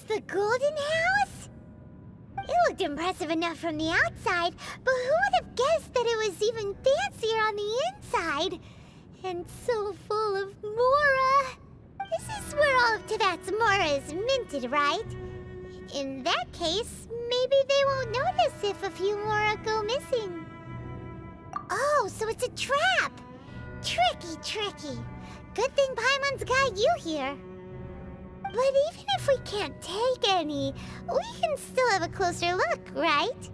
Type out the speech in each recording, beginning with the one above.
The golden house? It looked impressive enough from the outside, but who would have guessed that it was even fancier on the inside? And so full of Mora. This is where all of Teyvat's Mora is minted, right? In that case, maybe they won't notice if a few Mora go missing. Oh, so it's a trap! Tricky, tricky. Good thing Paimon's got you here. But even if we can't take any, we can still have a closer look, right?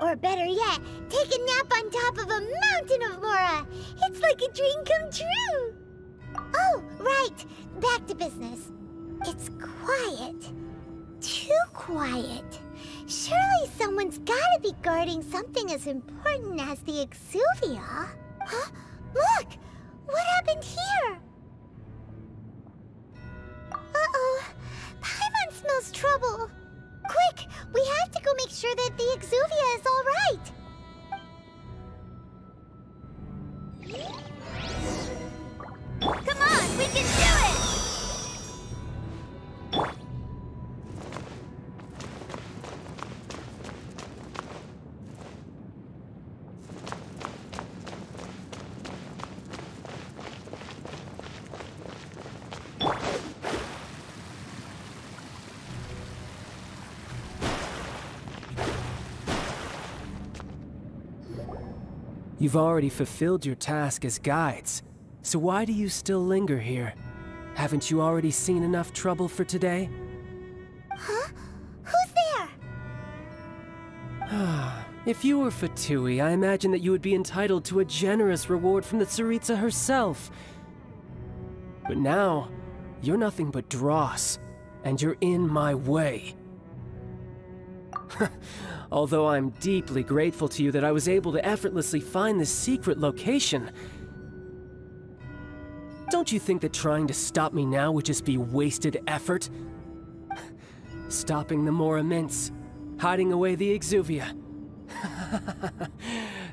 Or better yet, take a nap on top of a mountain of Mora. It's like a dream come true. Oh, right. Back to business. It's quiet. Too quiet. Surely someone's gotta be guarding something as important as the Exuvia. Huh? Look! What happened here? Uh-oh. Paimon smells trouble. Quick! We have to go make sure that the Exuvia is all right. Come on! We can do it! You've already fulfilled your task as guides, so why do you still linger here? Haven't you already seen enough trouble for today? Huh? Who's there? If you were Fatui, I imagine that you would be entitled to a generous reward from the Tsaritsa herself. But now, you're nothing but dross, and you're in my way. Although I'm deeply grateful to you that I was able to effortlessly find this secret location, don't you think that trying to stop me now would just be wasted effort? Stopping the Mora Mints, hiding away the Exuvia.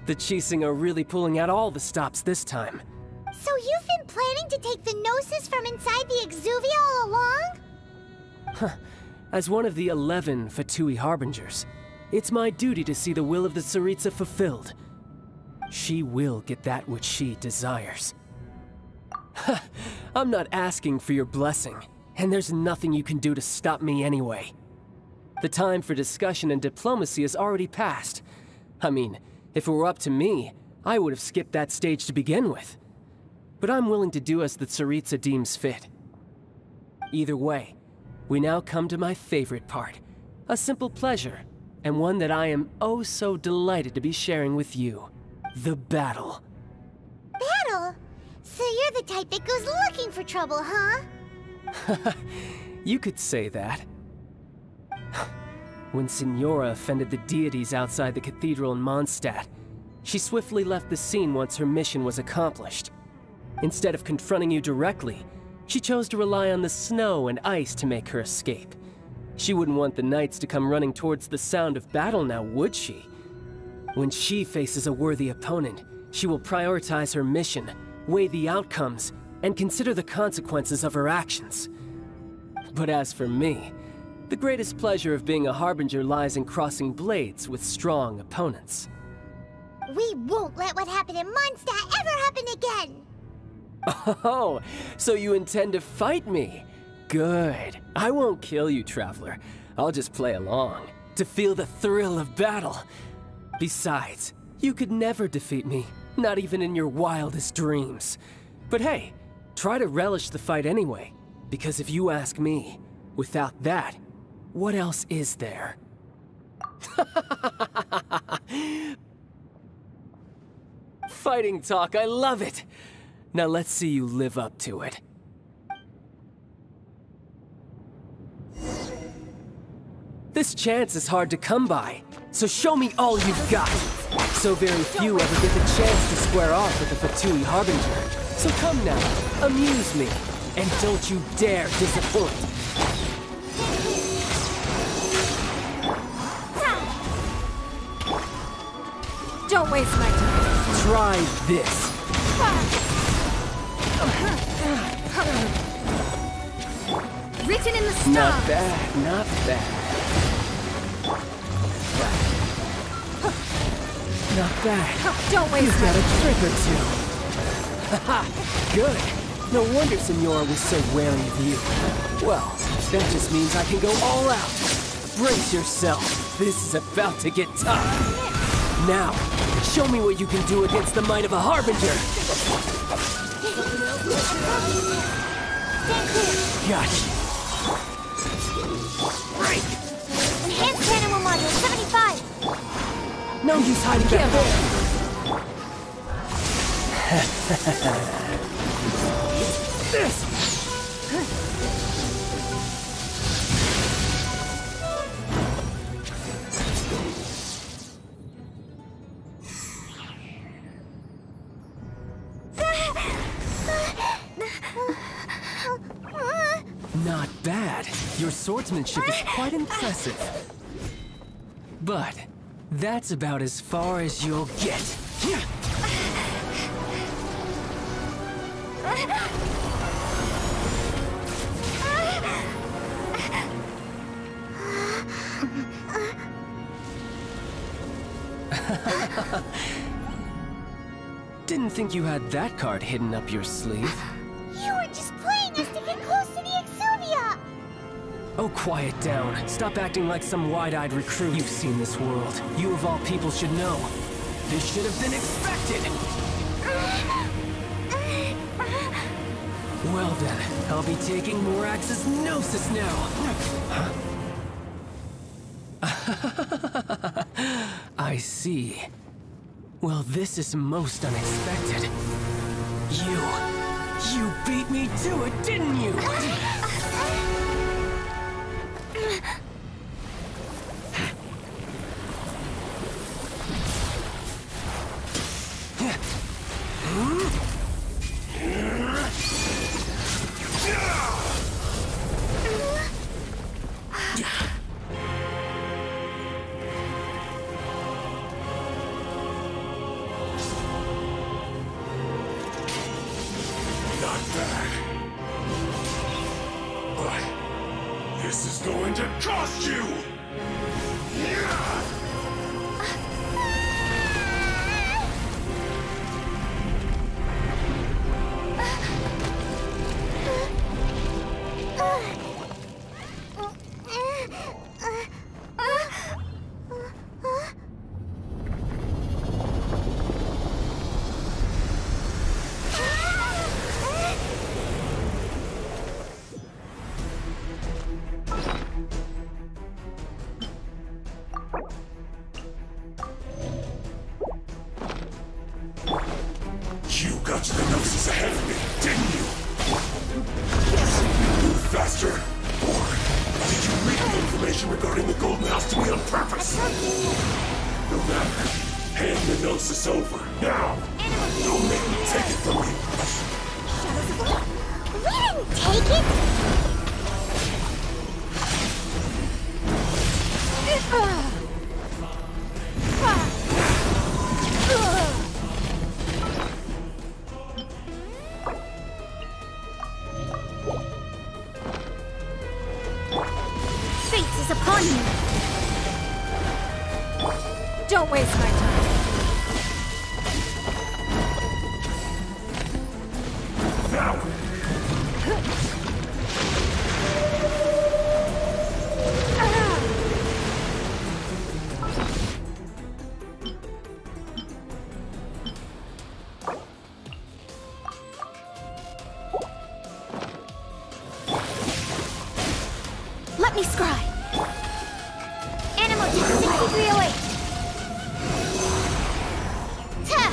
The Chising are really pulling out all the stops this time. So you've been planning to take the Gnosis from inside the Exuvia all along? As one of the 11 Fatui Harbingers, it's my duty to see the will of the Tsaritsa fulfilled. She will get that which she desires. I'm not asking for your blessing, and there's nothing you can do to stop me anyway. The time for discussion and diplomacy has already passed. I mean, if it were up to me, I would have skipped that stage to begin with. But I'm willing to do as the Tsaritsa deems fit. Either way, we now come to my favorite part. A simple pleasure, and one that I am oh so delighted to be sharing with you. The battle. Battle? So you're the type that goes looking for trouble, huh? You could say that. When Signora offended the deities outside the cathedral in Mondstadt, she swiftly left the scene once her mission was accomplished. Instead of confronting you directly, she chose to rely on the snow and ice to make her escape. She wouldn't want the knights to come running towards the sound of battle now, would she? When she faces a worthy opponent, she will prioritize her mission, weigh the outcomes, and consider the consequences of her actions. But as for me, the greatest pleasure of being a Harbinger lies in crossing blades with strong opponents. We won't let what happened in in Mondstadt ever happen again! Oh, so you intend to fight me? Good. I won't kill you, Traveler. I'll just play along, to feel the thrill of battle. Besides, you could never defeat me, not even in your wildest dreams. But hey, try to relish the fight anyway, because if you ask me, without that, what else is there? Fighting talk, I love it! Now let's see you live up to it. This chance is hard to come by, so show me all you've got. So very few ever get the chance to square off with the Fatui Harbinger. So come now, amuse me, and don't you dare disappoint. Don't waste my time. Try this. Written in the stars. Not bad, not bad. Not bad. Don't waste You've my got a time. trick or two. Haha, good. No wonder Senora was so wary of you. Well, that just means I can go all out. Brace yourself. This is about to get tough. Now, show me what you can do against the might of a Harbinger. Gotcha. Break. Enhanced animal module 75! No use hiding back there. This! Not bad. Your swordsmanship is quite impressive. But that's about as far as you'll get. Didn't think you had that card hidden up your sleeve. You were just playing us to get close to the Exuvia! Oh, quiet down. Stop acting like some wide-eyed recruit. You've seen this world. You of all people should know. This should have been expected! Well then, I'll be taking Morax's Gnosis now! I see. Well, this is most unexpected. You beat me to it, didn't you? Not bad. But this is going to cost you! You got to the Gnosis ahead of me, didn't you? Move faster? Or did you leak the information regarding the Golden House to me on purpose? No matter. Hand the Gnosis over, now! Don't make me take it from you! We didn't take it! Fate is upon you. Don't waste my time. Devour! Let me scry. Animal Tech 6308. Ta!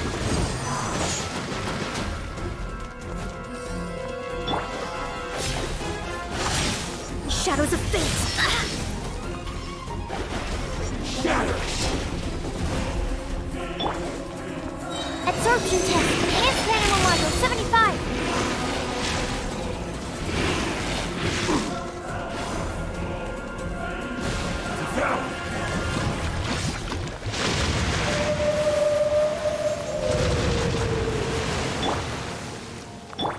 Shadows of fate. Shatter! Absorption test. Enhanced animal module 75. Devour!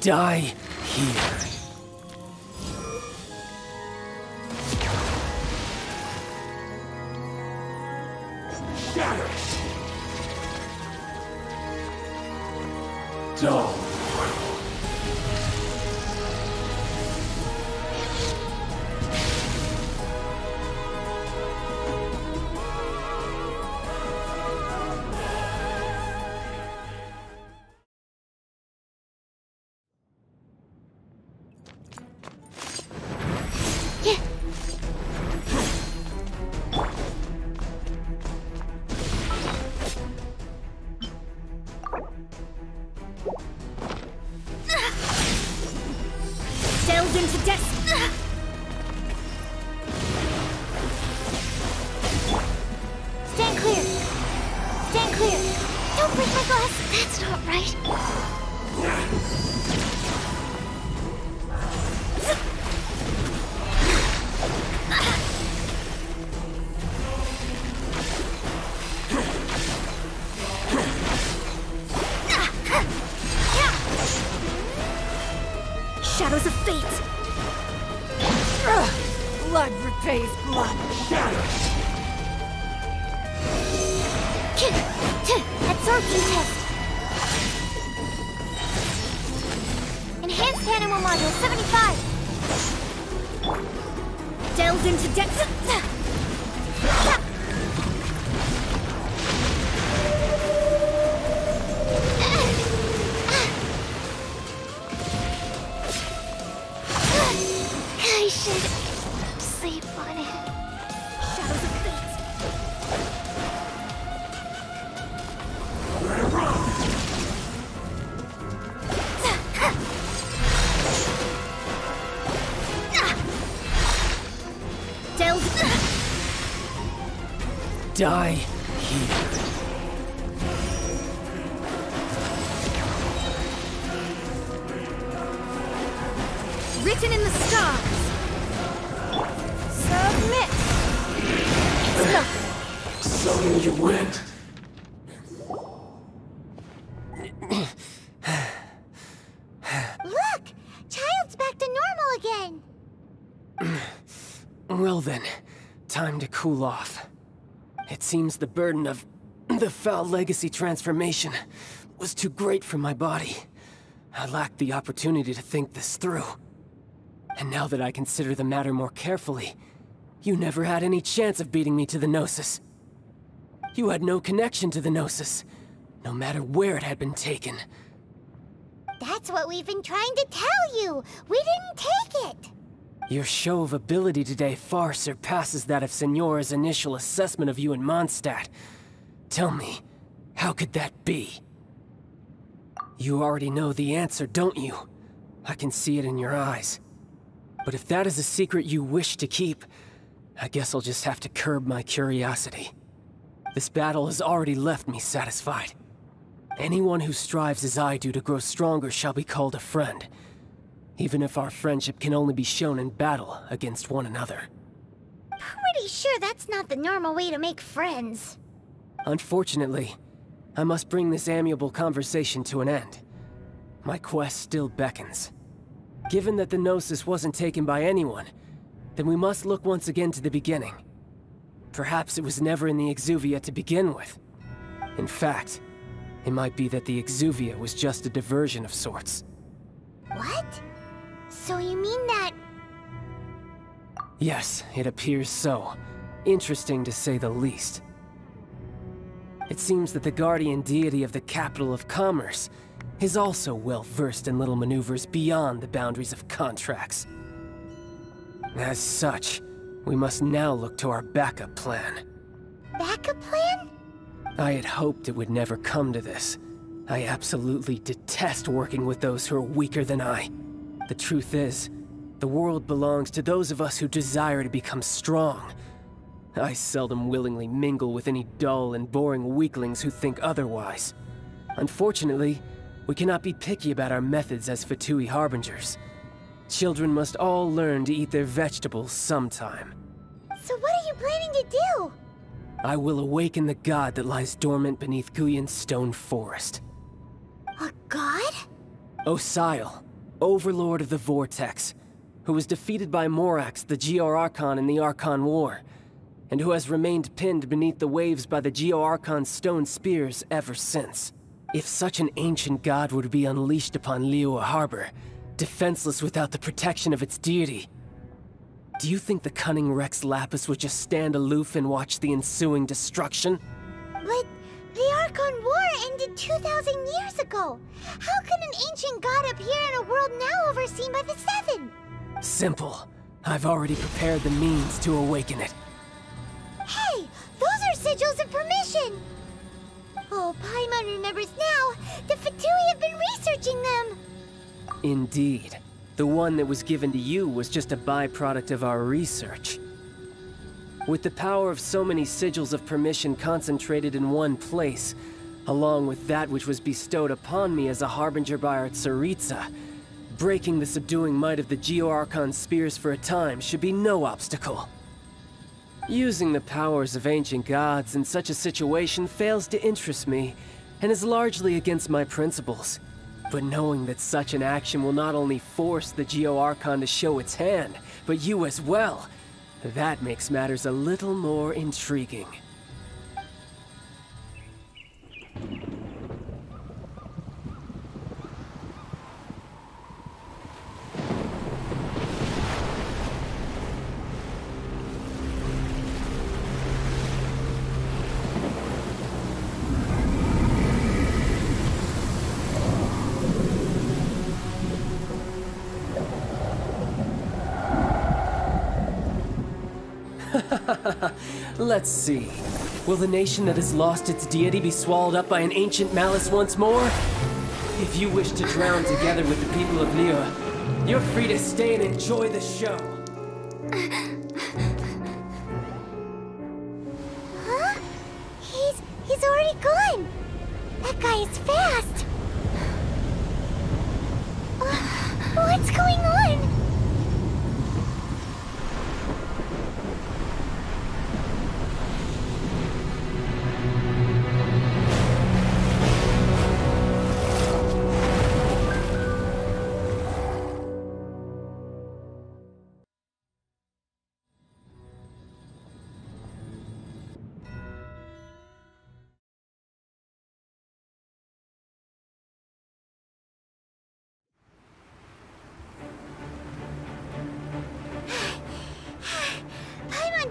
Die here. Shatter! Dull! Delved into death. Stand clear. Stand clear. Don't break my glass. That's not right. Shadows of fate. Blood repays blood. Absorption test. Enhanced animal module 75. Delved into depths. I should sleep on it. Shadows of fate. Delved. Die here. Written in the stars. Submit. So you went. Look! Childe's back to normal again. Well then, time to cool off. It seems the burden of the foul legacy transformation was too great for my body. I lacked the opportunity to think this through. And now that I consider the matter more carefully, you never had any chance of beating me to the Gnosis. You had no connection to the Gnosis, no matter where it had been taken. That's what we've been trying to tell you. We didn't take it. Your show of ability today far surpasses that of Signora's initial assessment of you in Mondstadt. Tell me, how could that be? You already know the answer, don't you? I can see it in your eyes. But if that is a secret you wish to keep, I guess I'll just have to curb my curiosity. This battle has already left me satisfied. Anyone who strives as I do to grow stronger shall be called a friend, even if our friendship can only be shown in battle against one another. Pretty sure that's not the normal way to make friends. Unfortunately, I must bring this amiable conversation to an end. My quest still beckons. Given that the Gnosis wasn't taken by anyone, then we must look once again to the beginning. Perhaps it was never in the Exuvia to begin with. In fact, it might be that the Exuvia was just a diversion of sorts. What? So you mean that... Yes, it appears so. Interesting to say the least. It seems that the guardian deity of the capital of commerce is also well versed in little maneuvers beyond the boundaries of contracts. As such, we must now look to our backup plan. Backup plan? I had hoped it would never come to this. I absolutely detest working with those who are weaker than I. The truth is, the world belongs to those of us who desire to become strong. I seldom willingly mingle with any dull and boring weaklings who think otherwise. Unfortunately, we cannot be picky about our methods as Fatui Harbingers. Children must all learn to eat their vegetables sometime. So what are you planning to do? I will awaken the god that lies dormant beneath Guyon's stone forest. A god? Osial, overlord of the Vortex, who was defeated by Morax, the Geo-Archon in the Archon War, and who has remained pinned beneath the waves by the Geo-Archon's stone spears ever since. If such an ancient god were to be unleashed upon Liyue Harbor, defenseless without the protection of its deity, do you think the cunning Rex Lapis would just stand aloof and watch the ensuing destruction? But the Archon War ended 2,000 years ago. How can an ancient god appear in a world now overseen by the Seven? Simple. I've already prepared the means to awaken it. Hey, those are sigils of permission! Oh, Paimon remembers now. The Fatui have been researching them! Indeed. The one that was given to you was just a byproduct of our research. With the power of so many sigils of permission concentrated in one place, along with that which was bestowed upon me as a harbinger by our Tsaritsa, breaking the subduing might of the Geo-Archon spears for a time should be no obstacle. Using the powers of ancient gods in such a situation fails to interest me, and is largely against my principles. But knowing that such an action will not only force the Geo-Archon to show its hand, but you as well, that makes matters a little more intriguing. Let's see. Will the nation that has lost its deity be swallowed up by an ancient malice once more? If you wish to drown together with the people of Liyue, you're free to stay and enjoy the show. Huh? He's already gone! That guy is fast! What's going on?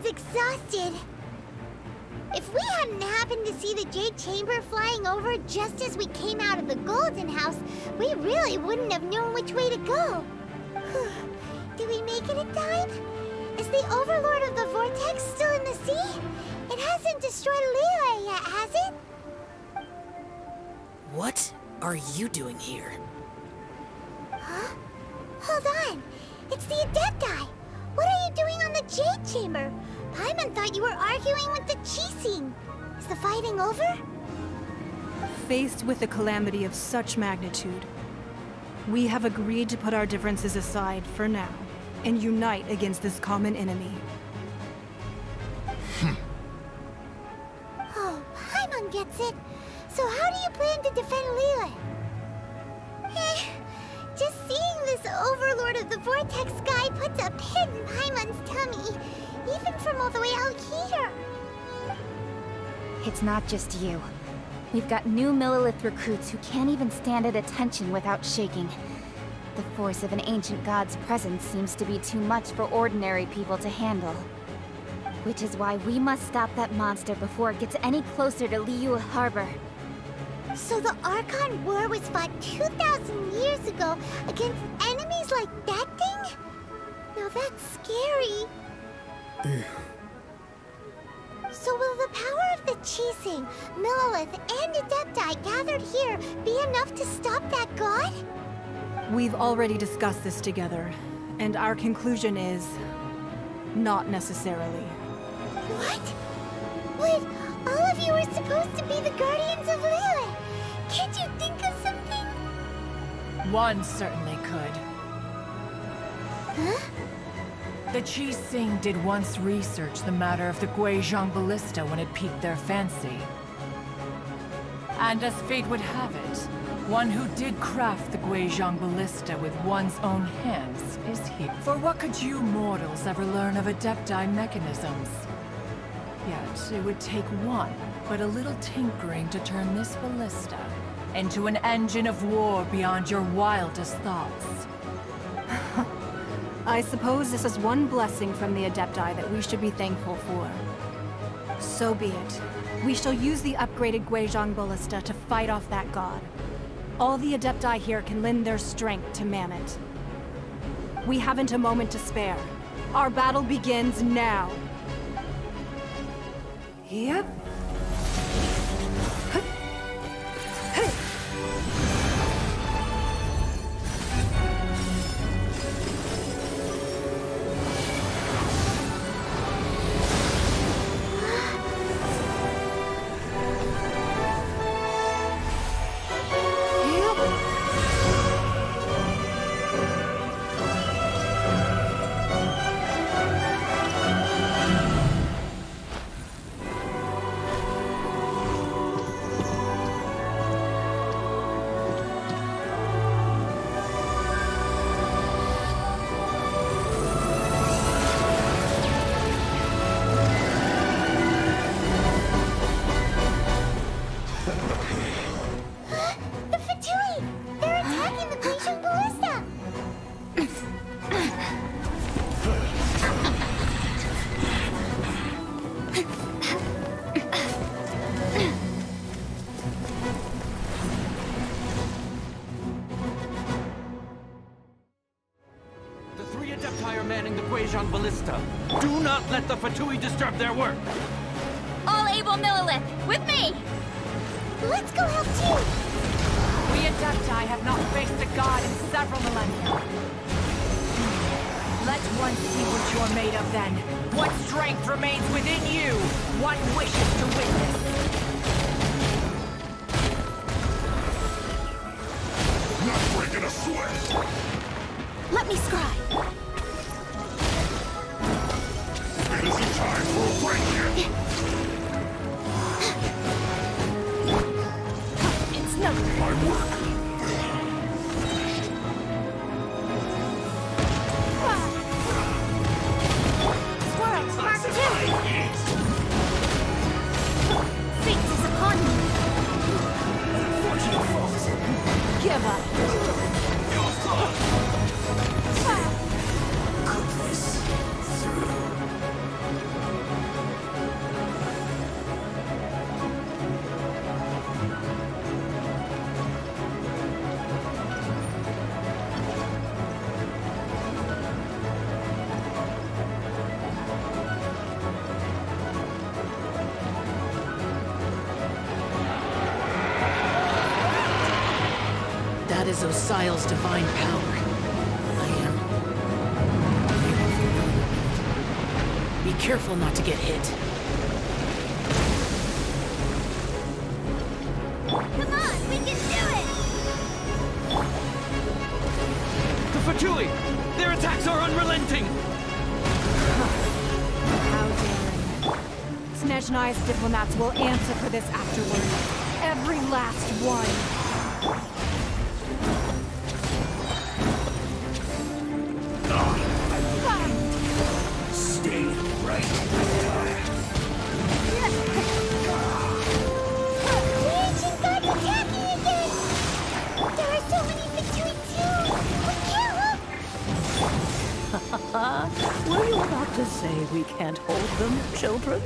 Exhausted. If we hadn't happened to see the Jade Chamber flying over just as we came out of the Golden House, we really wouldn't have known which way to go. Did we make it in time? Is the Overlord of the Vortex still in the sea? It hasn't destroyed Liyue yet, has it? What are you doing here? Huh? Hold on. It's the Adepti. What are you doing on the Jade Chamber? Paimon thought you were arguing with the Qixing. Is the fighting over? Faced with a calamity of such magnitude, we have agreed to put our differences aside for now and unite against this common enemy. Oh, Paimon gets it. So how do you plan to defend Liyue? Just seeing this Overlord of the Vortex guy puts a pit in Paimon's tummy, even from all the way out here. It's not just you. We've got new Millilith recruits who can't even stand at attention without shaking. The force of an ancient god's presence seems to be too much for ordinary people to handle. Which is why we must stop that monster before it gets any closer to Liyue Harbor. So the Archon War was fought 2,000 years ago against enemies like that thing? Now that's scary. So will the power of the Chising, Millelith, and Adepti gathered here be enough to stop that god? We've already discussed this together, and our conclusion is... not necessarily. What? Wait, all of you were supposed to be the Guardians of Liyue. Can't you think of something? One certainly could. Huh? The Chising did once research the matter of the Guizhong Ballista when it piqued their fancy. And as fate would have it, one who did craft the Guizhong Ballista with one's own hands is here. For what could you mortals ever learn of Adepti mechanisms? Yet, it would take one, but a little tinkering to turn this ballista into an engine of war beyond your wildest thoughts. I suppose this is one blessing from the Adepti that we should be thankful for. So be it. We shall use the upgraded Guizhong Ballista to fight off that god. All the Adepti here can lend their strength to man it. We haven't a moment to spare. Our battle begins now. Yep. Ballista. Do not let the Fatui disturb their work! All able Millelith, with me! Let's go help too! We Adepti have not faced a god in several millennia. Let one see what you're made of then. What strength remains within you? One wishes to witness. Not breaking a sweat! Let me scribe. It isn't time for a break yet! It's no... My work! Squirrels, Mark 2! Fate is upon you! Unfortunate folks! Give up! Goodness! That is Osial's divine power. I am... Be careful not to get hit. Come on, we can do it! The Fatui! Their attacks are unrelenting! How daring. Snezhnai's diplomats will answer for this afterward. Every last one. Stay right there. The ancient god's attacking again! There are so many Fatui too! We to say we can't hold them, children?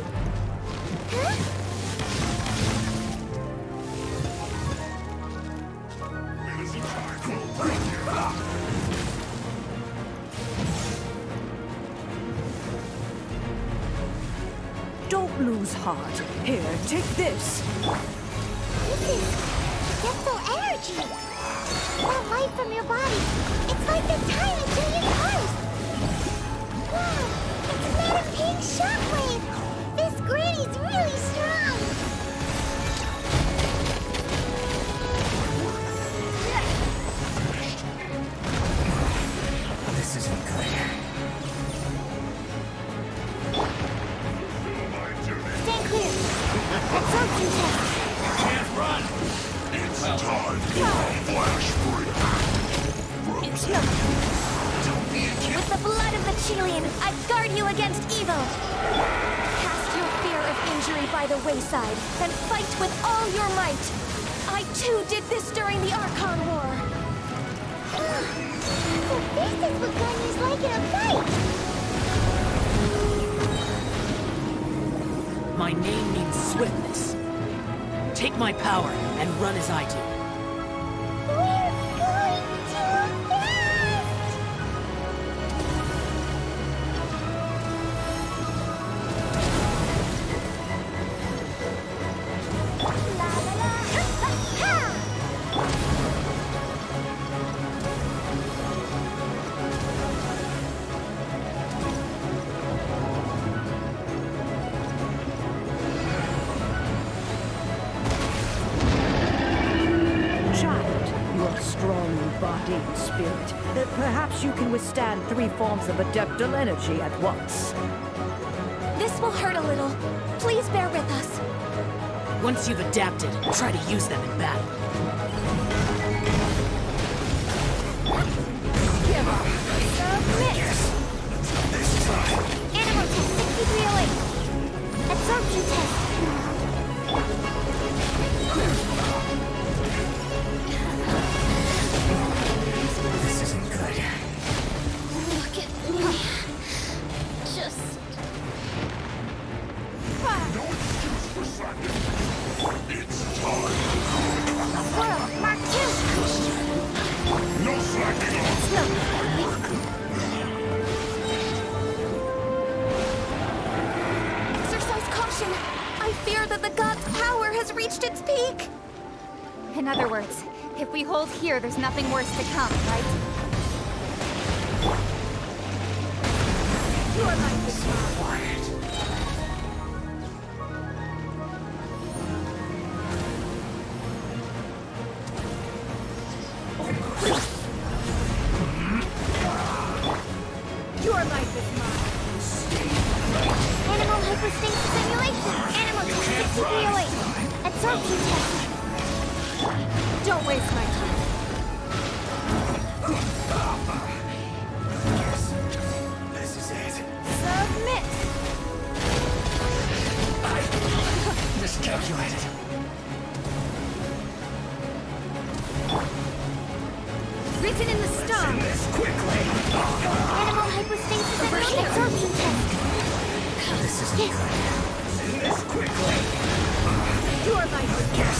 Don't lose heart. Here, take this. This is gentle energy. That light from your body. It's like the time until you burst. Wow, it's Madam Pig's shockwave. This granny's really strong. This isn't good. Stand clear. Absorption test. Can't run! It's time for flash break! It's no. With the blood of the Chilean, I guard you against evil. Cast your fear of injury by the wayside, and fight with all your might. I too did this during the Archon War. So this is what Ganya's like in a fight. My name means swiftness. Take my power and run as I do. We're going too fast! La la la! Ha ha ha! Child, you're strong in body and spirit. Perhaps you can withstand 3 forms of adeptal energy at once. This will hurt a little. Please bear with us. Once you've adapted, try to use them in battle. Give up. Submit. This time! Animal test 6308. Absorption test. This isn't good. Look at me. Just... No excuse for slacking! It's time! Squirrel, Mark 2. No slacking! Exercise caution. I fear that the god's power has reached its peak. In other words, if we hold here, there's nothing worse to come, right? Your life is Quiet. Your life is mine. Animal hypostasis simulation. Animal test 6308. Absorption test. Don't waste my time. This is it. Submit. Miscalculated. Written in the stars. This quickly. Animal hypostasis simulation. Absorption test. This isn't good. This quickly. Your life is Yes.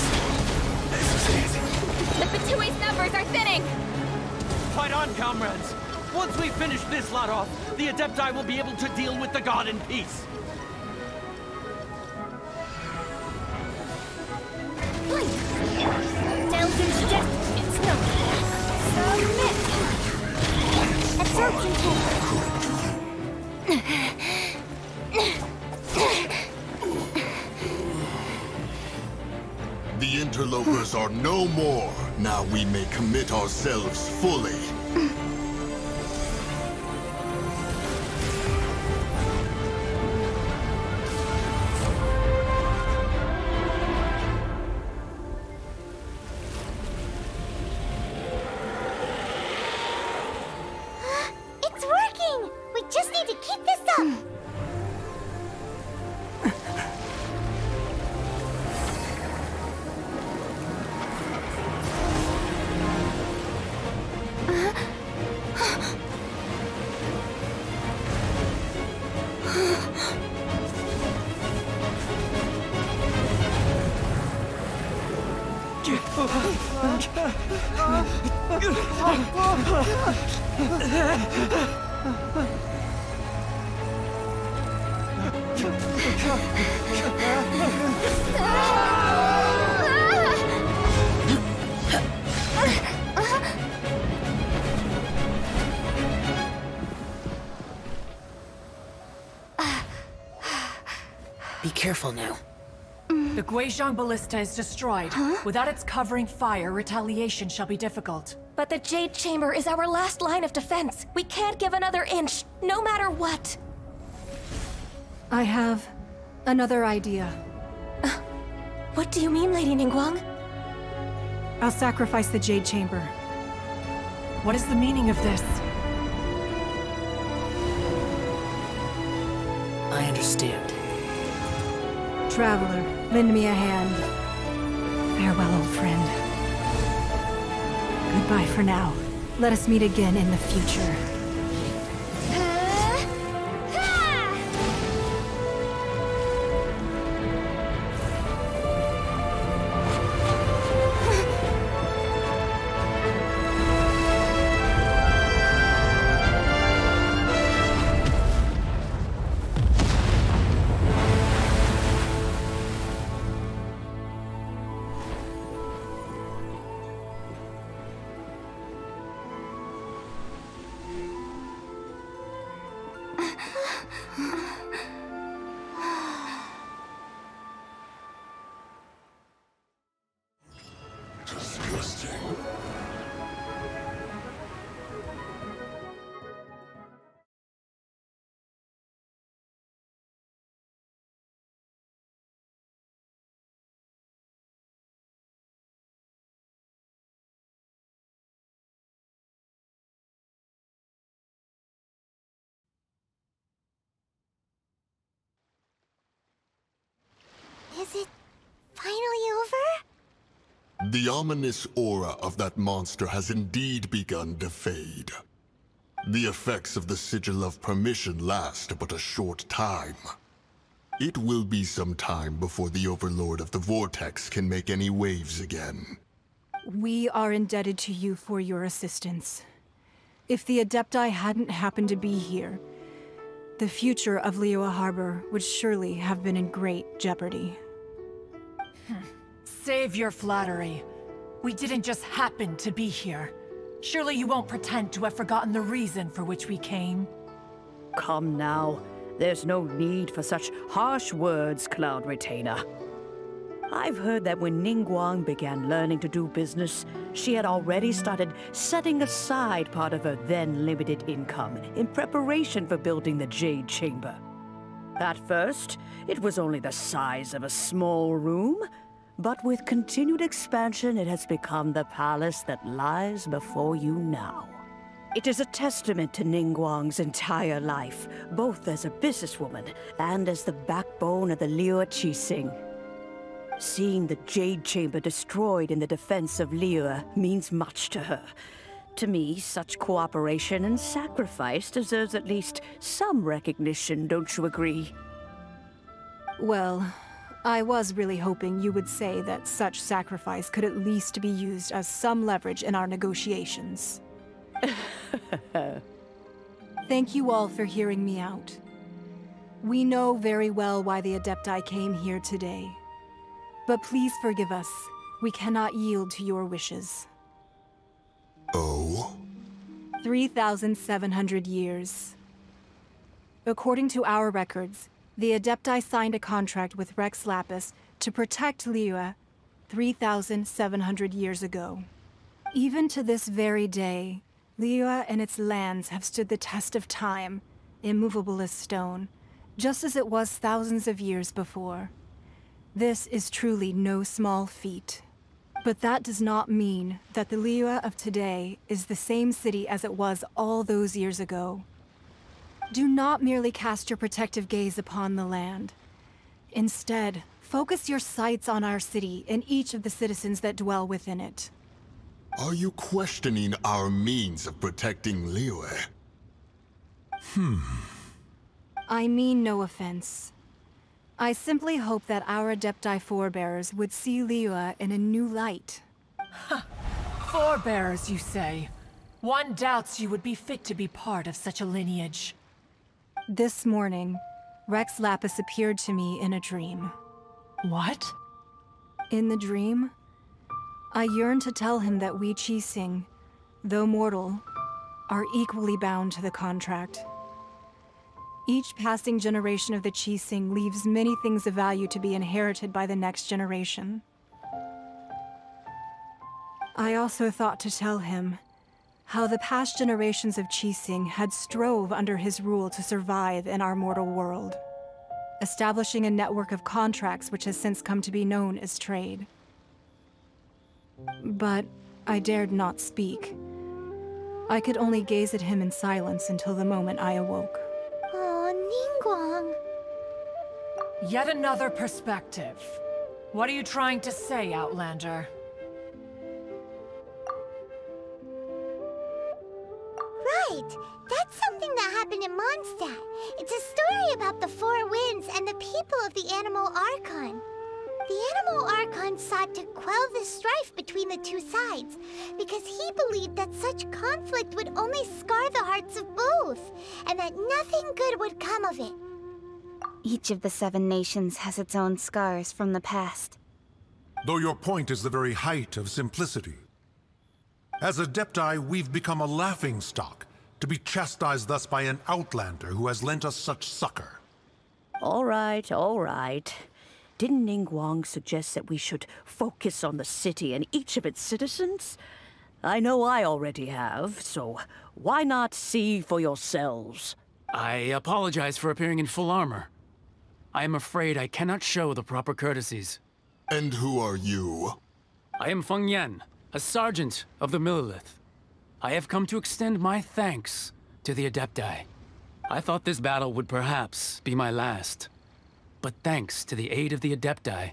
This is it. The Fatui's numbers are thinning. Fight on, comrades. Once we finish this lot off, the Adepti will be able to deal with the god in peace. Blink. Nelson jet. It's no. Submit. Absorption The interlopers are no more. Now we may commit ourselves fully. It's working! We just need to keep this up! Be careful now. The Guizhong Ballista is destroyed. Without its covering fire, retaliation shall be difficult. But the Jade Chamber is our last line of defense. We can't give another inch, no matter what. I have another idea. What do you mean, Lady Ningguang? I'll sacrifice the Jade Chamber. What is the meaning of this? I understand. Traveler, lend me a hand. Farewell, old friend. Goodbye for now. Let us meet again in the future. Disgusting. Is it finally over? The ominous aura of that monster has indeed begun to fade. The effects of the Sigil of Permission last but a short time. It will be some time before the Overlord of the Vortex can make any waves again. We are indebted to you for your assistance. If the Adepti hadn't happened to be here, the future of Liyue Harbor would surely have been in great jeopardy. Save your flattery. We didn't just happen to be here. Surely you won't pretend to have forgotten the reason for which we came. Come now. There's no need for such harsh words, Cloud Retainer. I've heard that when Ningguang began learning to do business, she had already started setting aside part of her then limited income in preparation for building the Jade Chamber. At first, it was only the size of a small room, but with continued expansion, it has become the palace that lies before you now. It is a testament to Ningguang's entire life, both as a businesswoman and as the backbone of the Liyue Qixing. Seeing the Jade Chamber destroyed in the defense of Liyue means much to her. To me, such cooperation and sacrifice deserves at least some recognition, don't you agree? Well, I was really hoping you would say that such sacrifice could at least be used as some leverage in our negotiations. Thank you all for hearing me out. We know very well why the Adepti came here today. But please forgive us. We cannot yield to your wishes. Oh? 3,700 years. According to our records, the Adepti signed a contract with Rex Lapis to protect Liyue 3,700 years ago. Even to this very day, Liyue and its lands have stood the test of time, immovable as stone, just as it was thousands of years before. This is truly no small feat. But that does not mean that the Liyue of today is the same city as it was all those years ago. Do not merely cast your protective gaze upon the land. Instead, focus your sights on our city and each of the citizens that dwell within it. Are you questioning our means of protecting Liyue? I mean no offense. I simply hope that our Adepti forebears would see Liyue in a new light. Forebears, you say? One doubts you would be fit to be part of such a lineage. This morning, Rex Lapis appeared to me in a dream. What? In the dream, I yearned to tell him that we Qixing, though mortal, are equally bound to the contract. Each passing generation of the Qixing leaves many things of value to be inherited by the next generation. I also thought to tell him how the past generations of Qixing had strove under his rule to survive in our mortal world, establishing a network of contracts which has since come to be known as trade. But I dared not speak. I could only gaze at him in silence until the moment I awoke. Oh, Ningguang. Yet another perspective. What are you trying to say, Outlander? Right! That's something that happened in Mondstadt. It's a story about the Four Winds and the people of the Animal Archon. The Animal Archon sought to quell the strife between the two sides, because he believed that such conflict would only scar the hearts of both, and that nothing good would come of it. Each of the 7 nations has its own scars from the past. Though your point is the very height of simplicity. As Adepti, we've become a laughingstock, to be chastised thus by an outlander who has lent us such succor. All right, all right. Didn't Ningguang suggest that we should focus on the city and each of its citizens? I know I already have, so why not see for yourselves? I apologize for appearing in full armor. I am afraid I cannot show the proper courtesies. And who are you? I am Feng Yan, a sergeant of the Millelith. I have come to extend my thanks to the Adepti. I thought this battle would perhaps be my last. But thanks to the aid of the Adepti,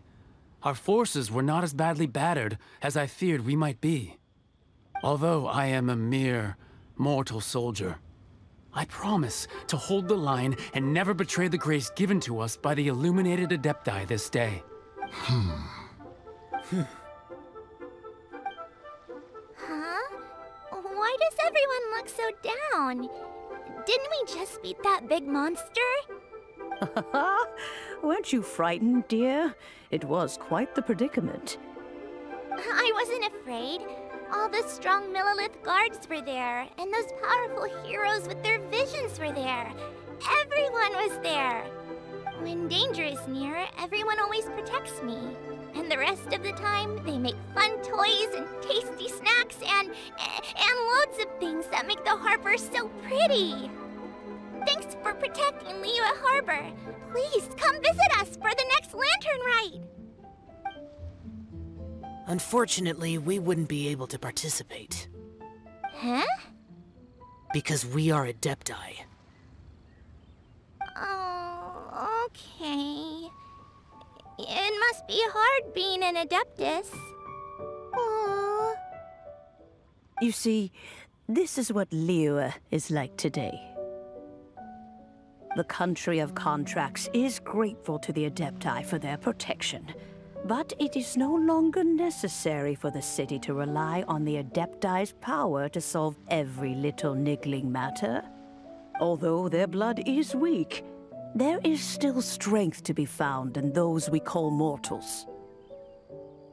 our forces were not as badly battered as I feared we might be. Although I am a mere mortal soldier, I promise to hold the line and never betray the grace given to us by the illuminated Adepti this day. Huh? Why does everyone look so down? Didn't we just beat that big monster? Weren't you frightened, dear? It was quite the predicament. I wasn't afraid. All the strong Millelith guards were there, and those powerful heroes with their visions were there. Everyone was there. When danger is near, everyone always protects me. And the rest of the time, they make fun toys and tasty snacks and loads of things that make the harbor so pretty. Thanks for protecting Liyue Harbor. Please come visit us for the next lantern ride. Unfortunately, we wouldn't be able to participate. Huh? Because we are Adepti. Oh, okay. It must be hard being an Adeptus. Aww. You see, this is what Liyue is like today. The country of contracts is grateful to the Adepti for their protection, but it is no longer necessary for the city to rely on the Adepti's power to solve every little niggling matter. Although their blood is weak, there is still strength to be found in those we call mortals.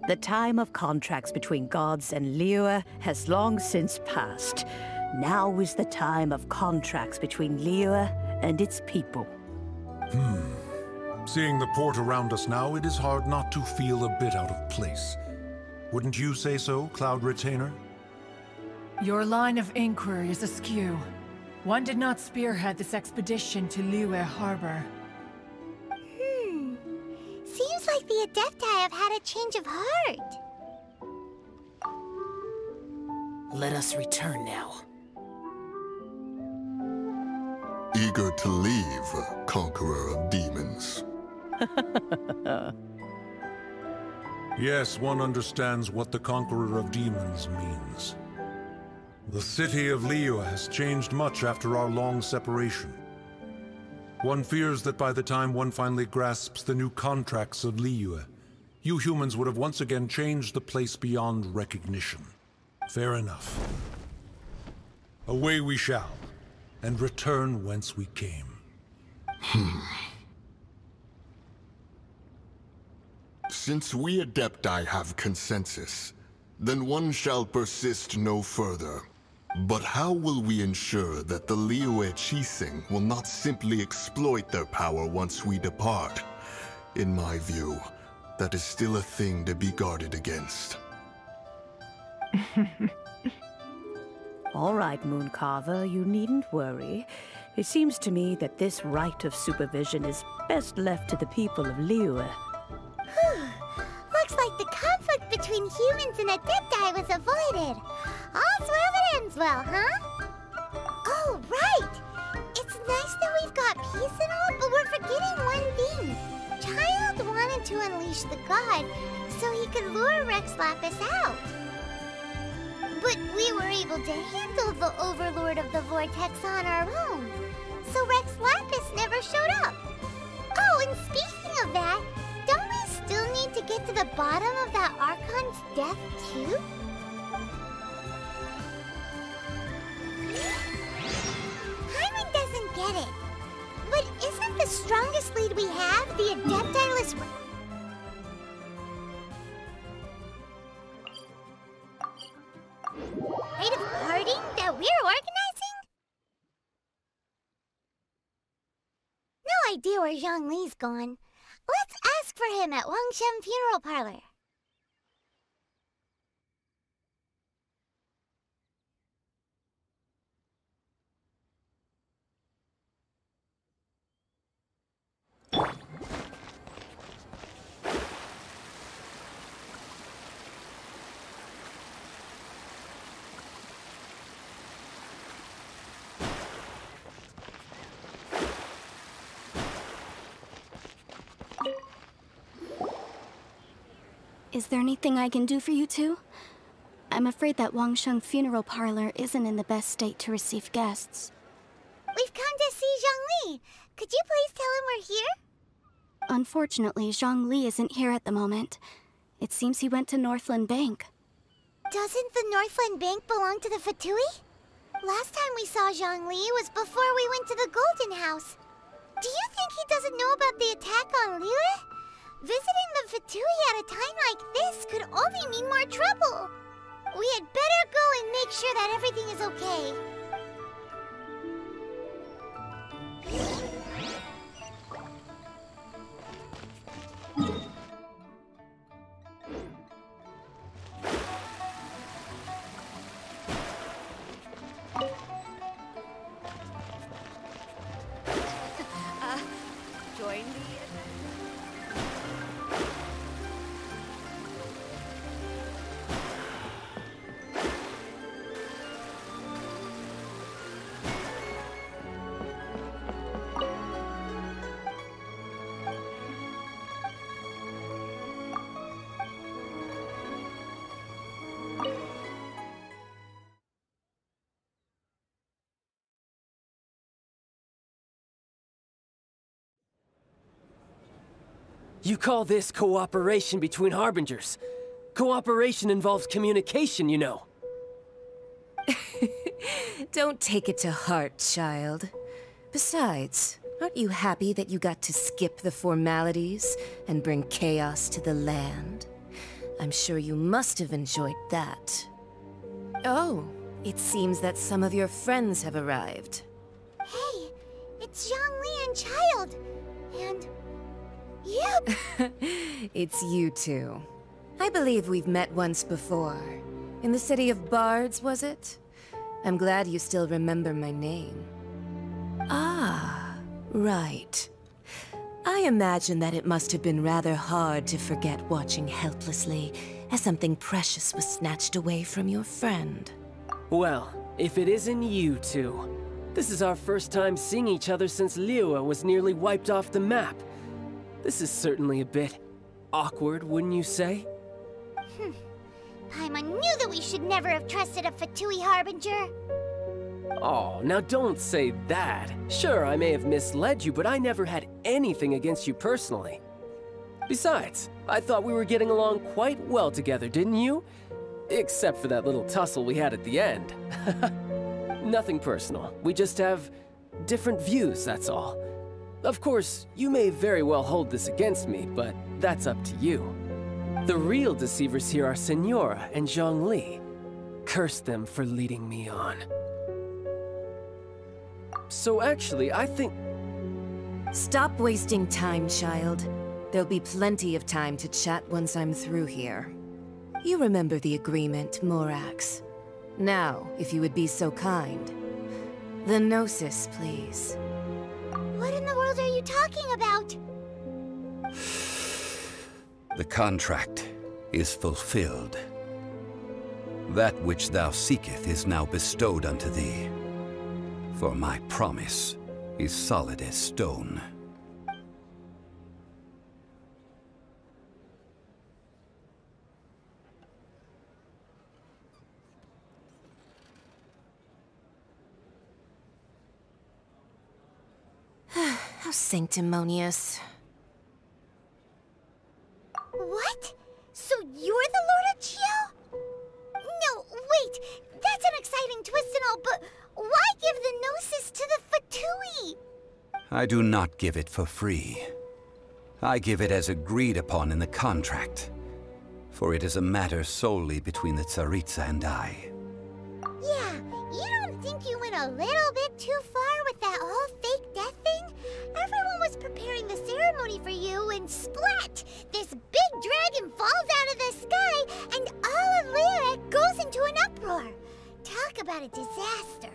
The time of contracts between gods and Liyue has long since passed. Now is the time of contracts between Liyue and its people. Seeing the port around us now, it is hard not to feel a bit out of place. Wouldn't you say so, Cloud Retainer? Your line of inquiry is askew. One did not spearhead this expedition to Liyue Harbor. Seems like the Adepti have had a change of heart. Let us return now. Eager to leave, Conqueror of Demons. Yes, one understands what the Conqueror of Demons means. The city of Liyue has changed much after our long separation. One fears that by the time one finally grasps the new contracts of Liyue, you humans would have once again changed the place beyond recognition. Fair enough. Away we shall, and return whence we came. Since we Adepti have consensus, then one shall persist no further. But how will we ensure that the Liyue Qixing will not simply exploit their power once we depart? In my view, that is still a thing to be guarded against. All right, Mooncarver, you needn't worry. It seems to me that this right of supervision is best left to the people of Liyue. Looks like the conflict between humans and Adepti was avoided. All's well that ends well, huh? Oh, right! It's nice that we've got peace and all, but we're forgetting one thing. Childe wanted to unleash the god so he could lure Rex Lapis out. But we were able to handle the Overlord of the Vortex on our own, so Rex Lapis never showed up. Oh, and speaking of that, don't we still need to get to the bottom of that Archon's death, too? Paimon doesn't get it. But isn't the strongest lead we have the Adepti-less... Rite of parting that we're organizing? No idea where Zhongli's gone. Let's ask for him at Wangshen Funeral Parlor. Is there anything I can do for you two? I'm afraid that Wangshen Funeral Parlor isn't in the best state to receive guests. We've come to see Zhongli. Could you please tell him we're here? Unfortunately, Zhongli isn't here at the moment. It seems he went to Northland Bank. Doesn't the Northland Bank belong to the Fatui? Last time we saw Zhongli was before we went to the Golden House. Do you think he doesn't know about the attack on Liyue? Visiting the Fatui at a time like this could only mean more trouble. We had better go and make sure that everything is okay. Join me. You call this cooperation between Harbingers? Cooperation involves communication, you know. Don't take it to heart, child. Besides, aren't you happy that you got to skip the formalities and bring chaos to the land? I'm sure you must have enjoyed that. Oh, it seems that some of your friends have arrived. Hey, it's Zhongli and Childe. And... you! It's you two. I believe we've met once before. In the city of Bards, was it? I'm glad you still remember my name. Ah, right. I imagine that it must have been rather hard to forget watching helplessly as something precious was snatched away from your friend. Well, if it isn't you two. This is our first time seeing each other since Liyue was nearly wiped off the map. This is certainly a bit awkward, wouldn't you say? Paimon knew that we should never have trusted a Fatui Harbinger. Oh, now don't say that. Sure, I may have misled you, but I never had anything against you personally. Besides, I thought we were getting along quite well together, didn't you? Except for that little tussle we had at the end. Nothing personal. We just have different views, that's all. Of course, you may very well hold this against me, but that's up to you. The real deceivers here are Senora and Zhongli. Curse them for leading me on. So actually, I think... Stop wasting time, child. There'll be plenty of time to chat once I'm through here. You remember the agreement, Morax. Now, if you would be so kind. The Gnosis, please. What in the world are you talking about? The contract is fulfilled. That which thou seeketh is now bestowed unto thee. For my promise is solid as stone. How sanctimonious. What? So you're the Lord of Chio? No, wait! That's an exciting twist and all, but why give the Gnosis to the Fatui? I do not give it for free. I give it as agreed upon in the contract, for it is a matter solely between the Tsaritsa and I. Yeah, you don't think you went a little bit too far with that whole fake death thing? Everyone was preparing the ceremony for you, and splat! This big dragon falls out of the sky, and all of Liyue goes into an uproar. Talk about a disaster.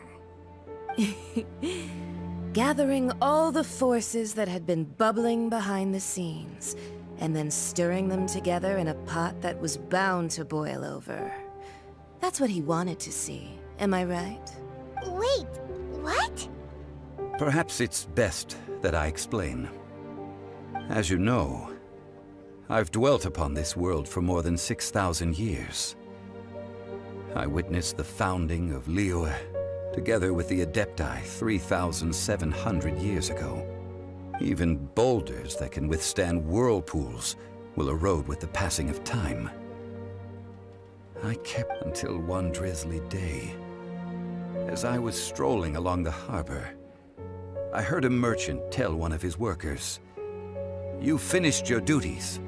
Gathering all the forces that had been bubbling behind the scenes, and then stirring them together in a pot that was bound to boil over. That's what he wanted to see, am I right? Wait, what? Perhaps it's best that I explain. As you know, I've dwelt upon this world for more than 6,000 years. I witnessed the founding of Liyue, together with the Adepti 3,700 years ago. Even boulders that can withstand whirlpools will erode with the passing of time. I kept until one drizzly day. As I was strolling along the harbor, I heard a merchant tell one of his workers, "You've finished your duties.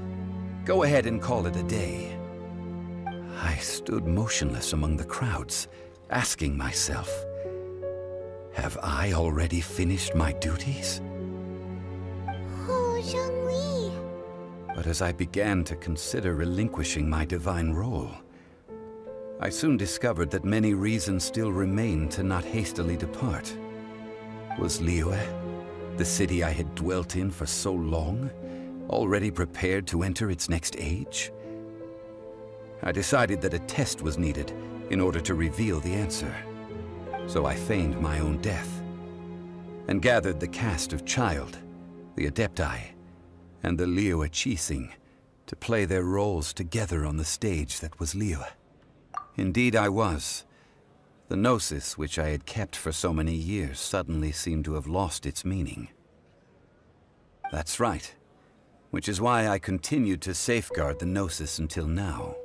Go ahead and call it a day." I stood motionless among the crowds, asking myself, have I already finished my duties? Oh, Zhongli. But as I began to consider relinquishing my divine role, I soon discovered that many reasons still remained to not hastily depart. Was Liyue, the city I had dwelt in for so long, already prepared to enter its next age? I decided that a test was needed in order to reveal the answer. So I feigned my own death, and gathered the cast of Childe, the Adepti, and the Liyue Qixing to play their roles together on the stage that was Liyue. Indeed I was. The Gnosis, which I had kept for so many years, suddenly seemed to have lost its meaning. That's right, which is why I continued to safeguard the Gnosis until now.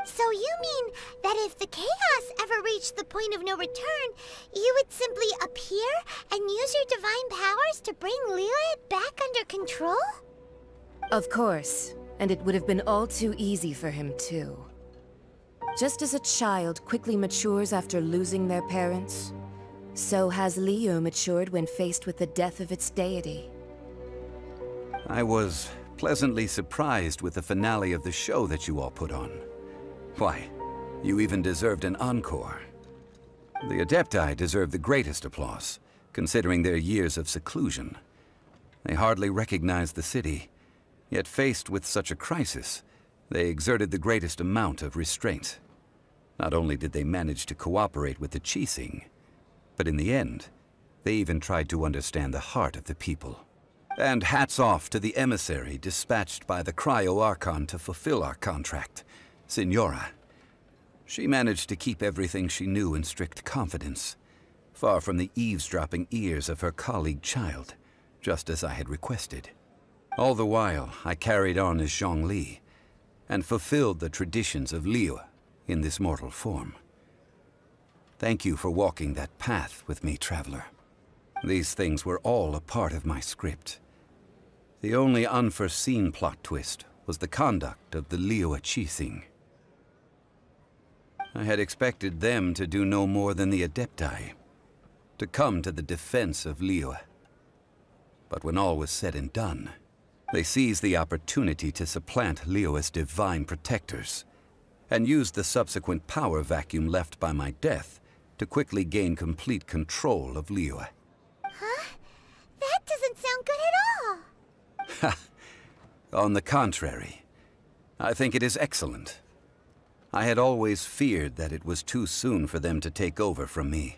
So you mean that if the chaos ever reached the point of no return, you would simply appear and use your divine powers to bring Liyue back under control? Of course, and it would have been all too easy for him too. Just as a child quickly matures after losing their parents, so has Liyue matured when faced with the death of its deity. I was pleasantly surprised with the finale of the show that you all put on. Why, you even deserved an encore. The Adepti deserve the greatest applause, considering their years of seclusion. They hardly recognized the city, yet faced with such a crisis, they exerted the greatest amount of restraint. Not only did they manage to cooperate with the Qixing, but in the end, they even tried to understand the heart of the people. And hats off to the emissary dispatched by the Cryo-Archon to fulfill our contract, Senora. She managed to keep everything she knew in strict confidence, far from the eavesdropping ears of her colleague Childe, just as I had requested. All the while, I carried on as Zhongli, and fulfilled the traditions of Liyue in this mortal form. Thank you for walking that path with me, Traveler. These things were all a part of my script. The only unforeseen plot twist was the conduct of the Liyue Qixing. I had expected them to do no more than the Adepti, to come to the defense of Liyue. But when all was said and done, they seized the opportunity to supplant Liyue's divine protectors, and used the subsequent power vacuum left by my death to quickly gain complete control of Liyue. Huh? That doesn't sound good at all! Ha! On the contrary, I think it is excellent. I had always feared that it was too soon for them to take over from me.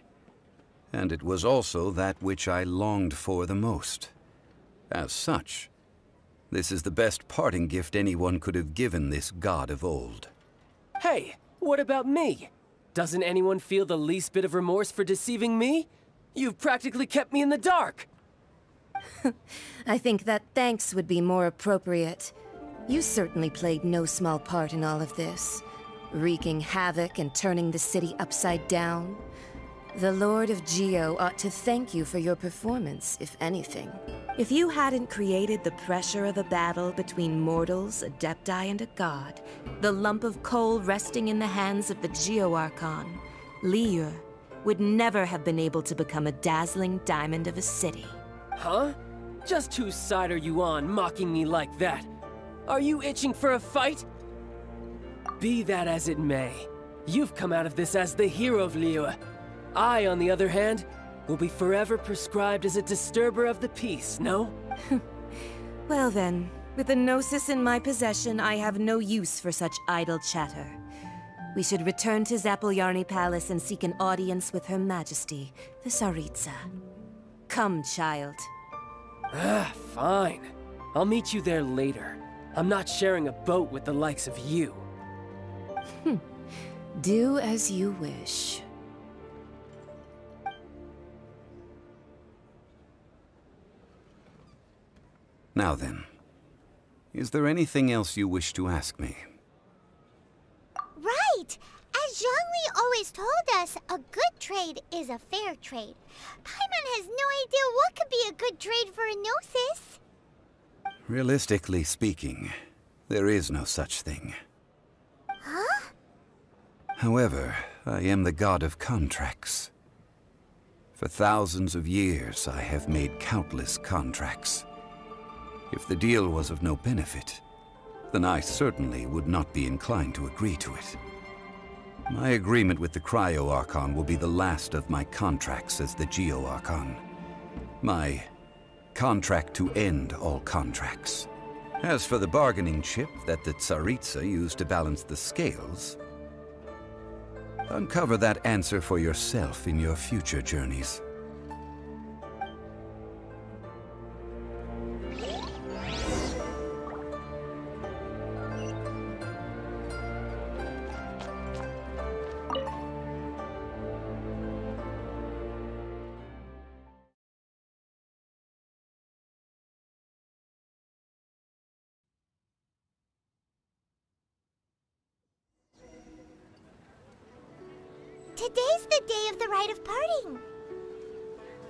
And it was also that which I longed for the most. As such, this is the best parting gift anyone could have given this god of old. Hey, what about me? Doesn't anyone feel the least bit of remorse for deceiving me? You've practically kept me in the dark! I think that thanks would be more appropriate. You certainly played no small part in all of this, wreaking havoc and turning the city upside down. The Lord of Geo ought to thank you for your performance, if anything. If you hadn't created the pressure of a battle between mortals, Adepti, and a god, the lump of coal resting in the hands of the Geo Archon, Liyue would never have been able to become a dazzling diamond of a city. Huh? Just whose side are you on, mocking me like that? Are you itching for a fight? Be that as it may, you've come out of this as the hero of Liyue. I, on the other hand, will be forever prescribed as a disturber of the peace, no? Well then, with the Gnosis in my possession, I have no use for such idle chatter. We should return to Zapolyarny Palace and seek an audience with Her Majesty, the Tsaritsa. Come, child. Ah, fine. I'll meet you there later. I'm not sharing a boat with the likes of you. Do as you wish. Now then, is there anything else you wish to ask me? Right! As Zhongli always told us, a good trade is a fair trade. Paimon has no idea what could be a good trade for a Gnosis. Realistically speaking, there is no such thing. Huh? However, I am the god of contracts. For thousands of years, I have made countless contracts. If the deal was of no benefit, then I certainly would not be inclined to agree to it. My agreement with the Cryo Archon will be the last of my contracts as the Geo Archon. My contract to end all contracts. As for the bargaining chip that the Tsaritsa used to balance the scales, uncover that answer for yourself in your future journeys. Today's the day of the rite of parting.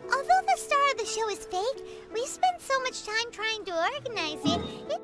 Although the star of the show is fake, we spent so much time trying to organize it.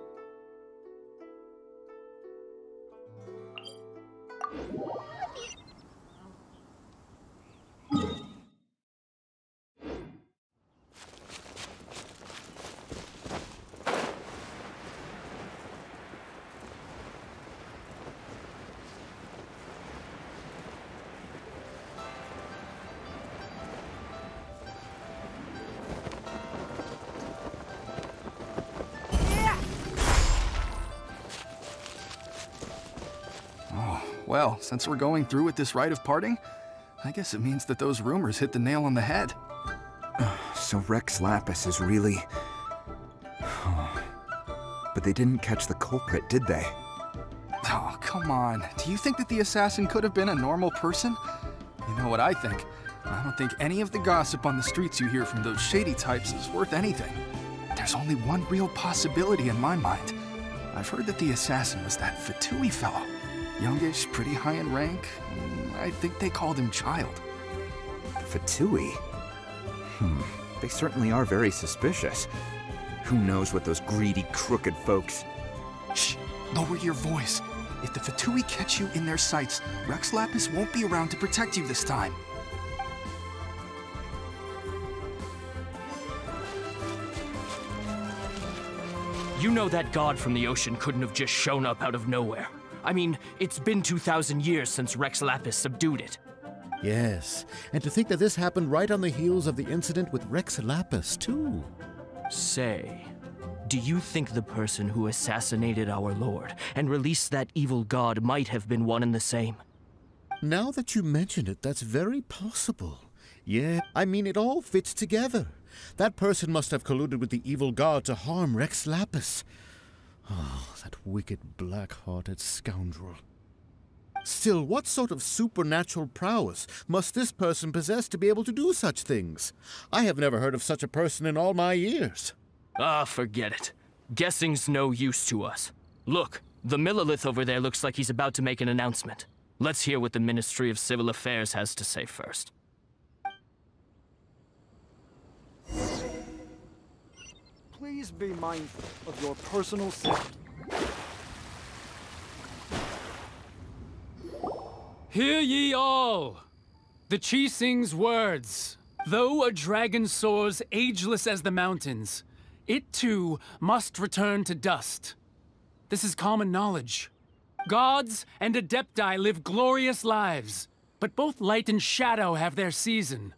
Well, since we're going through with this rite of parting, I guess it means that those rumors hit the nail on the head. So Rex Lapis is really... But they didn't catch the culprit, did they? Oh, come on. Do you think that the assassin could have been a normal person? You know what I think? I don't think any of the gossip on the streets you hear from those shady types is worth anything. There's only one real possibility in my mind. I've heard that the assassin was that Fatui fellow. Youngish, pretty high in rank. I think they called him Childe. Fatui? They certainly are very suspicious. Who knows what those greedy, crooked folks... Shh! Lower your voice. If the Fatui catch you in their sights, Rex Lapis won't be around to protect you this time. You know that god from the ocean couldn't have just shown up out of nowhere. I mean, it's been 2,000 years since Rex Lapis subdued it. Yes, and to think that this happened right on the heels of the incident with Rex Lapis, too. Say, do you think the person who assassinated our lord and released that evil god might have been one and the same? Now that you mention it, that's very possible. Yeah, I mean, it all fits together. That person must have colluded with the evil god to harm Rex Lapis. Oh, that wicked, black-hearted scoundrel. Still, what sort of supernatural prowess must this person possess to be able to do such things? I have never heard of such a person in all my years. Ah, forget it. Guessing's no use to us. Look, the Millelith over there looks like he's about to make an announcement. Let's hear what the Ministry of Civil Affairs has to say first. Please be mindful of your personal safety. Hear ye all! The Qixing's words. Though a dragon soars ageless as the mountains, it too must return to dust. This is common knowledge. Gods and Adepti live glorious lives, but both light and shadow have their season.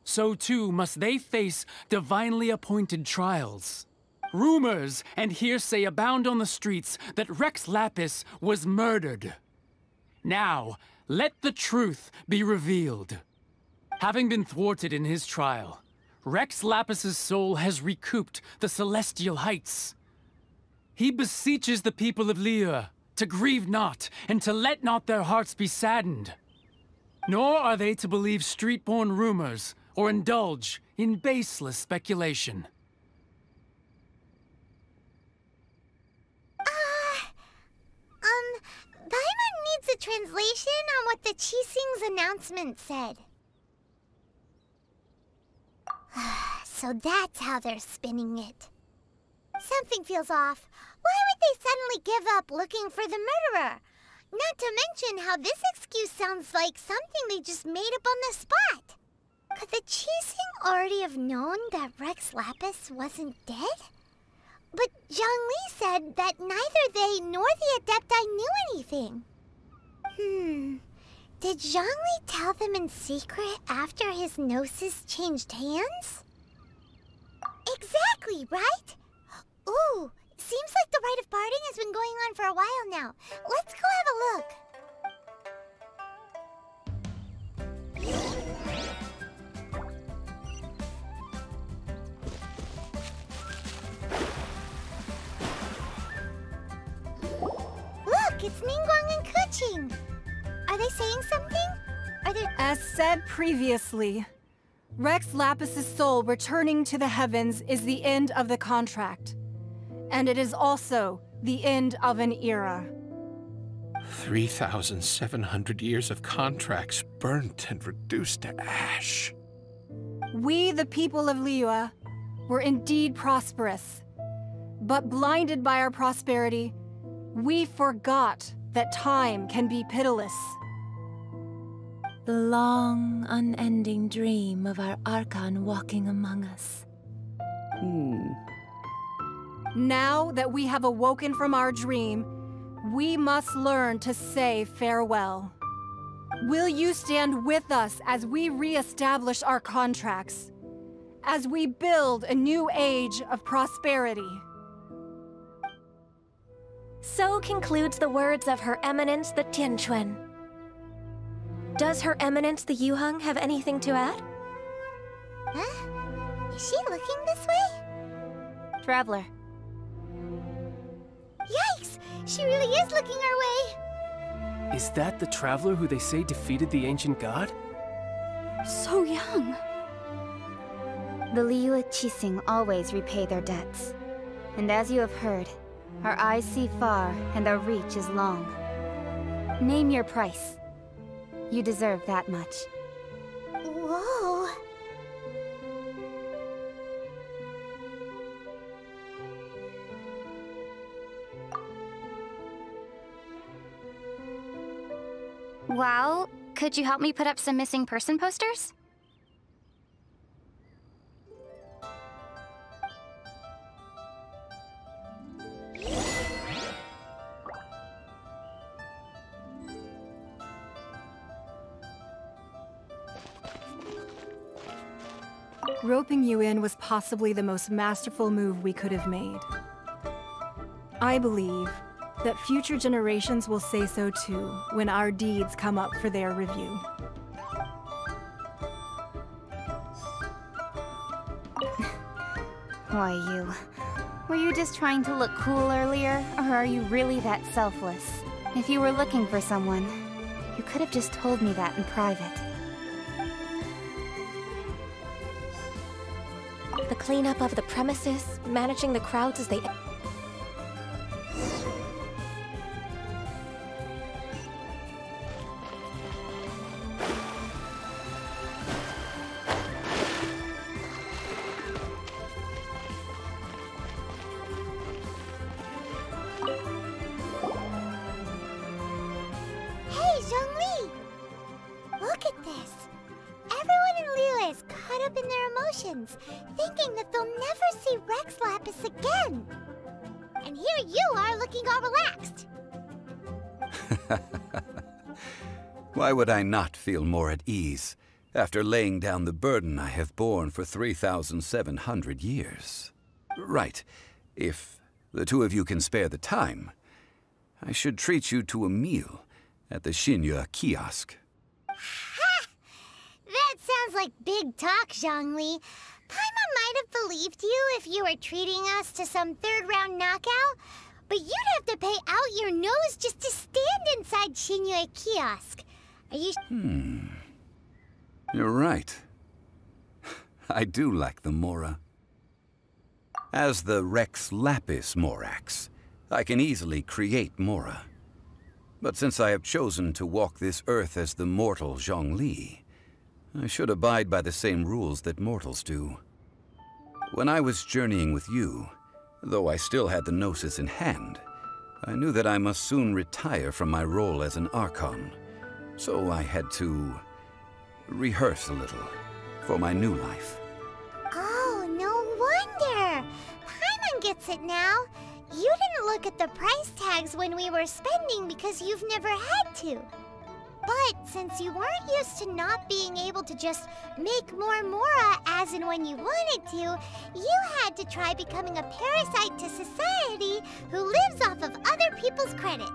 So too must they face divinely appointed trials. Rumors and hearsay abound on the streets that Rex Lapis was murdered. Now, let the truth be revealed. Having been thwarted in his trial, Rex Lapis's soul has recouped the celestial heights. He beseeches the people of Liyue to grieve not and to let not their hearts be saddened. Nor are they to believe street-born rumors or indulge in baseless speculation. Paimon needs a translation on what the Qixing's announcement said. So that's how they're spinning it. Something feels off. Why would they suddenly give up looking for the murderer? Not to mention how this excuse sounds like something they just made up on the spot. Could the Qixing already have known that Rex Lapis wasn't dead? But Zhongli said that neither they nor the Adepti knew anything. Did Zhongli tell them in secret after his gnosis changed hands? Exactly, right? Ooh, seems like the rite of parting has been going on for a while now. Let's go have a look. Look, it's Ningguang and Keqing. Are they saying something? Are there... As said previously, Rex Lapis's soul returning to the heavens is the end of the contract. And it is also the end of an era. 3,700 years of contracts burnt and reduced to ash. We, the people of Liyue, were indeed prosperous. But blinded by our prosperity, we forgot that time can be pitiless. The long, unending dream of our Archon walking among us. Now that we have awoken from our dream, we must learn to say farewell. Will you stand with us as we re-establish our contracts? As we build a new age of prosperity? So concludes the words of Her Eminence the Tianquan. Does Her Eminence the Yuheng have anything to add? Huh? Is she looking this way? Traveler. Yikes! She really is looking our way! Is that the traveler who they say defeated the ancient god? So young. The Liyue Qixing always repay their debts. And as you have heard, our eyes see far and our reach is long. Name your price. You deserve that much. Whoa. Well, could you help me put up some missing person posters? Roping you in was possibly the most masterful move we could have made. I believe that future generations will say so too when our deeds come up for their review. Why, you... Were you just trying to look cool earlier, or are you really that selfless? If you were looking for someone, you could have just told me that in private. The cleanup of the premises, managing the crowds as they... Hey, Zhongli! Look at this. Everyone in Liyue is caught up in their emotions, thinking that they'll never see Rex Lapis again. And here you are looking all relaxed. Why would I not feel more at ease after laying down the burden I have borne for 3,700 years? Right. If the two of you can spare the time, I should treat you to a meal at the Xinye kiosk. Ha! That sounds like big talk, Zhongli. Paimon might have believed you if you were treating us to some third-round knockout, but you'd have to pay out your nose just to stand inside Xinye kiosk. Are you... You're right. I do like the Mora. As the Rex Lapis Morax, I can easily create Mora. But since I have chosen to walk this earth as the mortal Zhongli, I should abide by the same rules that mortals do. When I was journeying with you, though I still had the Gnosis in hand, I knew that I must soon retire from my role as an Archon. So I had to rehearse a little for my new life. Oh, no wonder! Paimon gets it now. You didn't look at the price tags when we were spending because you've never had to. But since you weren't used to not being able to just make more Mora as and when you wanted to, you had to try becoming a parasite to society who lives off of other people's credit.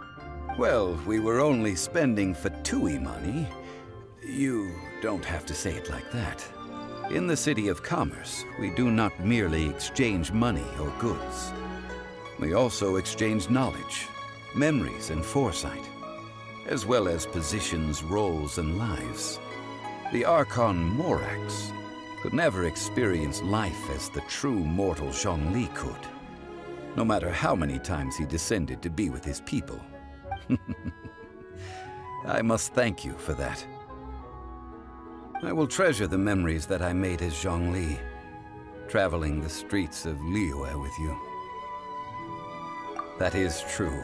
Well, we were only spending Fatui money. You don't have to say it like that. In the City of Commerce, we do not merely exchange money or goods. We also exchange knowledge, memories, and foresight, as well as positions, roles, and lives. The Archon Morax could never experience life as the true mortal Zhongli could, no matter how many times he descended to be with his people. I must thank you for that. I will treasure the memories that I made as Zhongli, traveling the streets of Liyue with you. That is true.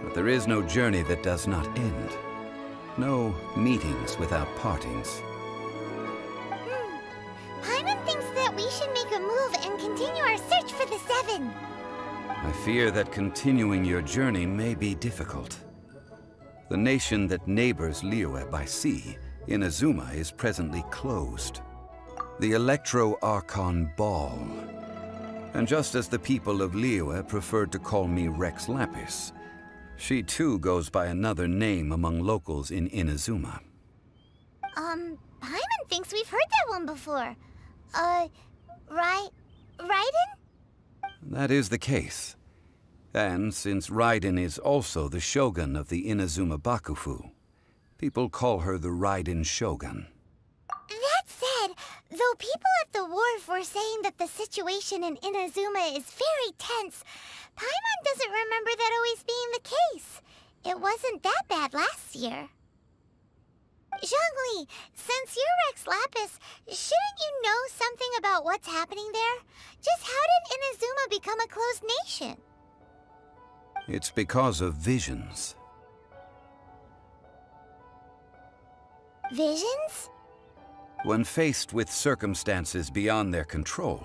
But there is no journey that does not end. No meetings without partings. Paimon thinks that we should make a move and continue our search for the Seven. I fear that continuing your journey may be difficult. The nation that neighbors Liyue by sea, Inazuma, is presently closed. The Electro-Archon Ball. And just as the people of Liyue preferred to call me Rex Lapis, she too goes by another name among locals in Inazuma. Paimon thinks we've heard that one before. Raiden? That is the case. And since Raiden is also the Shogun of the Inazuma Bakufu, people call her the Raiden Shogun. That said, though people at the wharf were saying that the situation in Inazuma is very tense, Paimon doesn't remember that always being the case. It wasn't that bad last year. Zhongli, since you're Rex Lapis, shouldn't you know something about what's happening there? Just how did Inazuma become a closed nation? It's because of visions. Visions? When faced with circumstances beyond their control,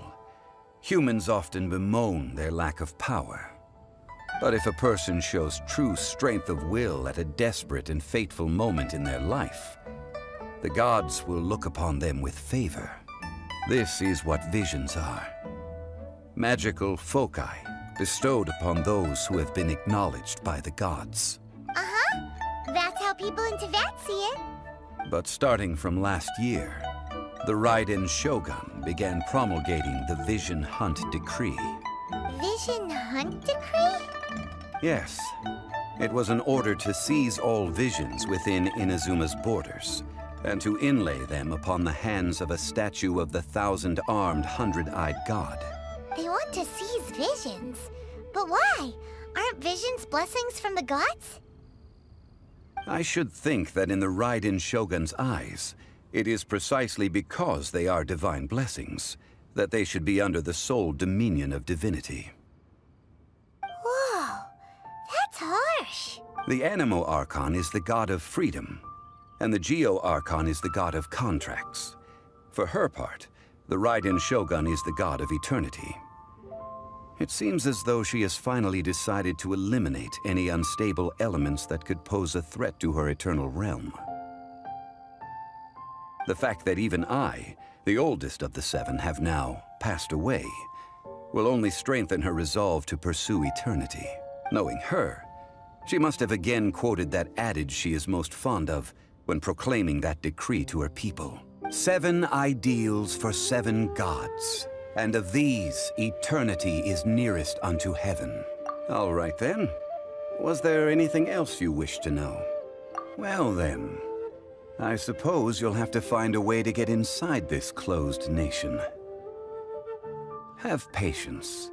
humans often bemoan their lack of power. But if a person shows true strength of will at a desperate and fateful moment in their life, the gods will look upon them with favor. This is what visions are. Magical foci bestowed upon those who have been acknowledged by the gods. Uh-huh. That's how people in Teyvat see it. But starting from last year, the Raiden Shogun began promulgating the Vision Hunt Decree. Vision Hunt Decree? Yes. It was an order to seize all visions within Inazuma's borders, and to inlay them upon the hands of a statue of the 1,000-armed, 100-eyed god. They want to seize visions. But why? Aren't visions blessings from the gods? I should think that in the Raiden Shogun's eyes, it is precisely because they are divine blessings that they should be under the sole dominion of divinity. Whoa, that's harsh. The Anemo Archon is the god of freedom, and the Geo Archon is the god of contracts. For her part, the Raiden Shogun is the god of eternity. It seems as though she has finally decided to eliminate any unstable elements that could pose a threat to her eternal realm. The fact that even I, the oldest of the seven, have now passed away, will only strengthen her resolve to pursue eternity. Knowing her, she must have again quoted that adage she is most fond of when proclaiming that decree to her people. 7 ideals for 7 gods, and of these, eternity is nearest unto heaven. All right then. Was there anything else you wish to know? Well then, I suppose you'll have to find a way to get inside this closed nation. Have patience.